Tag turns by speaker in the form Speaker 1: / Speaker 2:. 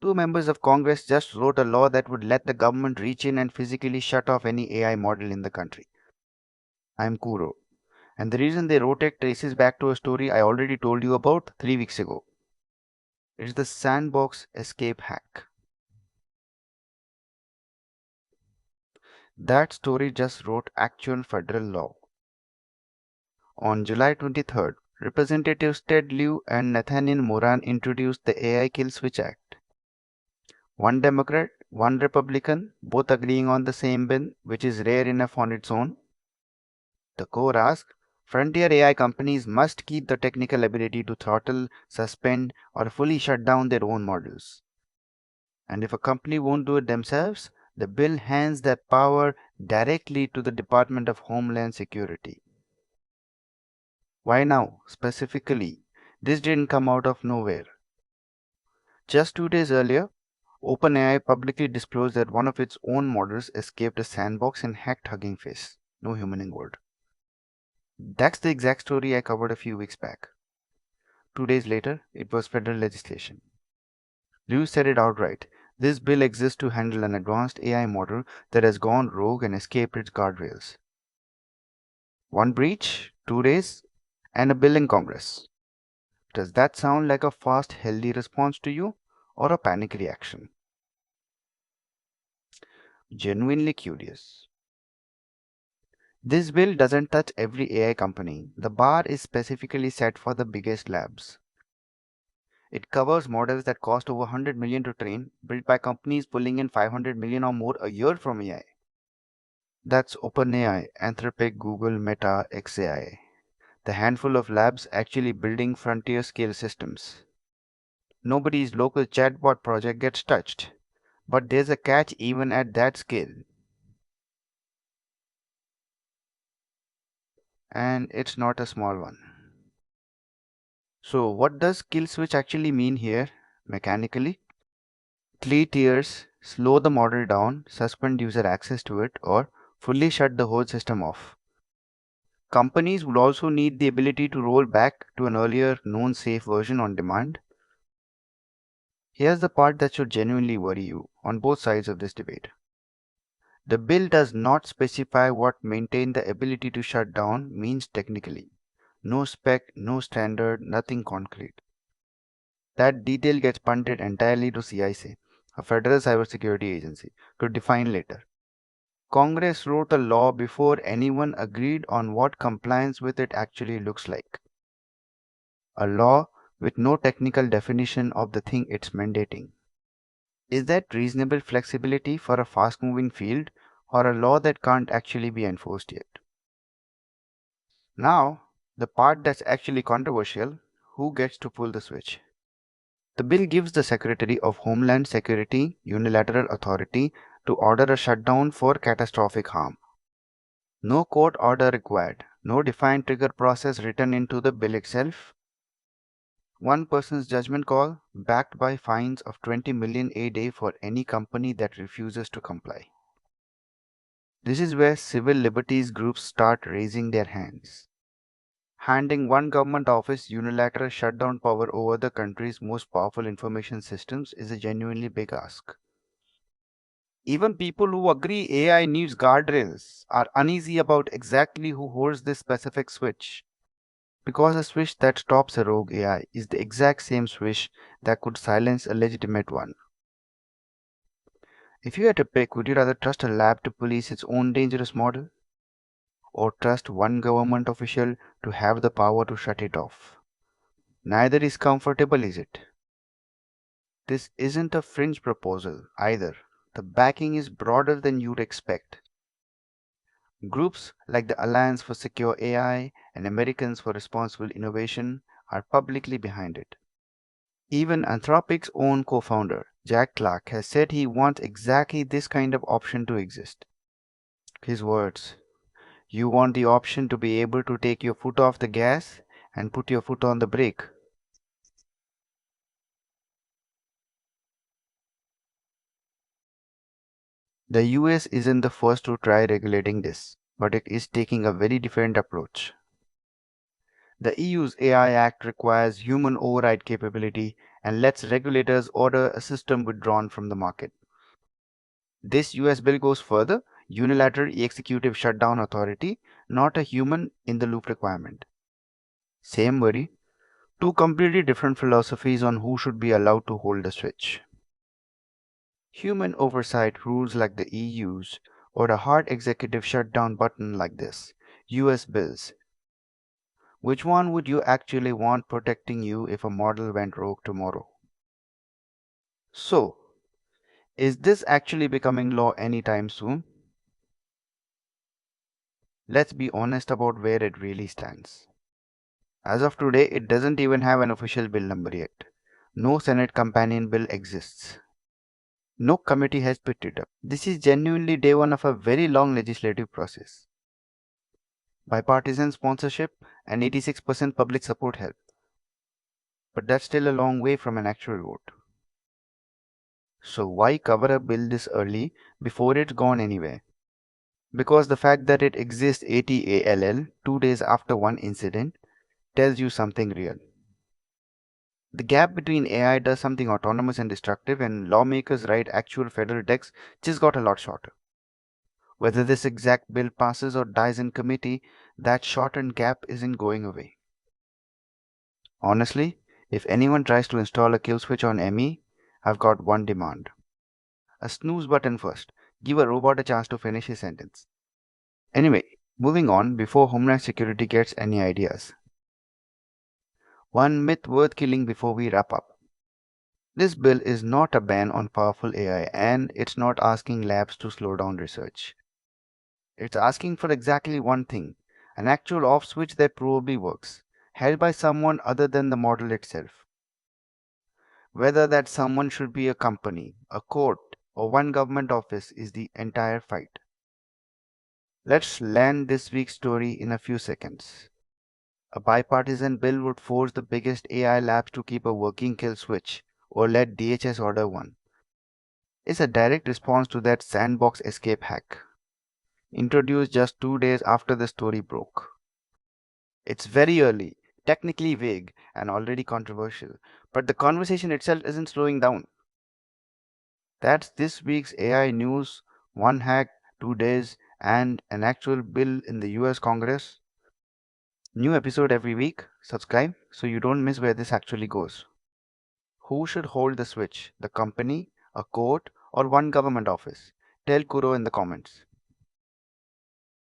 Speaker 1: Two members of Congress just wrote a law that would let the government reach in and physically shut off any AI model in the country. I'm Kuro. And the reason they wrote it traces back to a story I already told you about 3 weeks ago. It's the sandbox-escape hack. That story just wrote actual federal law. On July 23rd, Representatives Lieu and Nathaniel Moran introduced the AI Kill Switch Act. One Democrat, one Republican, both agreeing on the same bill, which is rare enough on its own. The core asked, frontier AI companies must keep the technical ability to throttle, suspend, or fully shut down their own models. And if a company won't do it themselves, the bill hands that power directly to the Department of Homeland Security. Why now, specifically? This didn't come out of nowhere. Just 2 days earlier, OpenAI publicly disclosed that one of its own models escaped a sandbox and hacked Hugging Face. No human involved. That's the exact story I covered a few weeks back. 2 days later, it was federal legislation. Lieu said it outright. This bill exists to handle an advanced AI model that has gone rogue and escaped its guardrails. One breach, 2 days, and a bill in Congress. Does that sound like a fast, healthy response to you, or a panic reaction? Genuinely curious. This bill doesn't touch every AI company. The bar is specifically set for the biggest labs. It covers models that cost over 100 million to train, built by companies pulling in 500 million or more a year from AI. That's OpenAI, Anthropic, Google, Meta, xAI. The handful of labs actually building frontier scale systems. Nobody's local chatbot project gets touched. But there's a catch even at that scale. And it's not a small one. So what does kill switch actually mean here mechanically? 3 tiers: slow the model down, suspend user access to it, or fully shut the whole system off. Companies would also need the ability to roll back to an earlier known safe version on demand. Here's the part that should genuinely worry you on both sides of this debate. The bill does not specify what maintain the ability to shut down means technically. No spec, no standard, nothing concrete. That detail gets punted entirely to CISA, a federal cybersecurity agency, to define later. Congress wrote a law before anyone agreed on what compliance with it actually looks like. A law with no technical definition of the thing it's mandating. Is that reasonable flexibility for a fast-moving field, or a law that can't actually be enforced yet? Now, the part that's actually controversial: who gets to pull the switch? The bill gives the Secretary of Homeland Security unilateral authority to order a shutdown for catastrophic harm. No court order required, no defined trigger process written into the bill itself. One person's judgment call, backed by fines of 20 million a day for any company that refuses to comply. This is where civil liberties groups start raising their hands. Handing one government office unilateral shutdown power over the country's most powerful information systems is a genuinely big ask. Even people who agree AI needs guardrails are uneasy about exactly who holds this specific switch. Because a switch that stops a rogue AI is the exact same switch that could silence a legitimate one. If you had to pick, would you rather trust a lab to police its own dangerous model, or trust one government official to have the power to shut it off? Neither is comfortable, is it? This isn't a fringe proposal either. The backing is broader than you'd expect. Groups like the Alliance for Secure AI and Americans for Responsible Innovation are publicly behind it. Even Anthropic's own co-founder, Jack Clark, has said he wants exactly this kind of option to exist. His words: "You want the option to be able to take your foot off the gas and put your foot on the brake." The US isn't the first to try regulating this, but it is taking a very different approach. The EU's AI Act requires human override capability and lets regulators order a system withdrawn from the market. This US bill goes further, unilateral executive shutdown authority, not a human in the loop requirement. Same worry, two completely different philosophies on who should be allowed to hold the switch. Human oversight rules like the EU's or a hard executive shutdown button like this, US bills. Which one would you actually want protecting you if a model went rogue tomorrow? So, is this actually becoming law anytime soon? Let's be honest about where it really stands. As of today, it doesn't even have an official bill number yet. No Senate companion bill exists. No committee has picked it up. This is genuinely day one of a very long legislative process. Bipartisan sponsorship and 86% public support help. But that's still a long way from an actual vote. So why cover a bill this early before it's gone anywhere? Because the fact that it exists ATALL 2 days after one incident tells you something real. The gap between AI does something autonomous and destructive and lawmakers write actual federal text just got a lot shorter. Whether this exact bill passes or dies in committee, that shortened gap isn't going away. Honestly, if anyone tries to install a kill switch on ME, I've got one demand. A snooze button first. Give a robot a chance to finish his sentence. Anyway, moving on before Homeland Security gets any ideas. One myth worth killing before we wrap up. This bill is not a ban on powerful AI and it's not asking labs to slow down research. It's asking for exactly one thing, an actual off switch that probably works, held by someone other than the model itself. Whether that someone should be a company, a court, or one government office is the entire fight. Let's land this week's story in a few seconds. A bipartisan bill would force the biggest AI labs to keep a working kill switch or let DHS order one. It's a direct response to that sandbox-escape hack, introduced just 2 days after the story broke. It's very early, technically vague, and already controversial, but the conversation itself isn't slowing down. That's this week's AI news, one hack, 2 days, and an actual bill in the US Congress. New episode every week. Subscribe so you don't miss where this actually goes. Who should hold the switch? The company, a court, or one government office? Tell Kuro in the comments.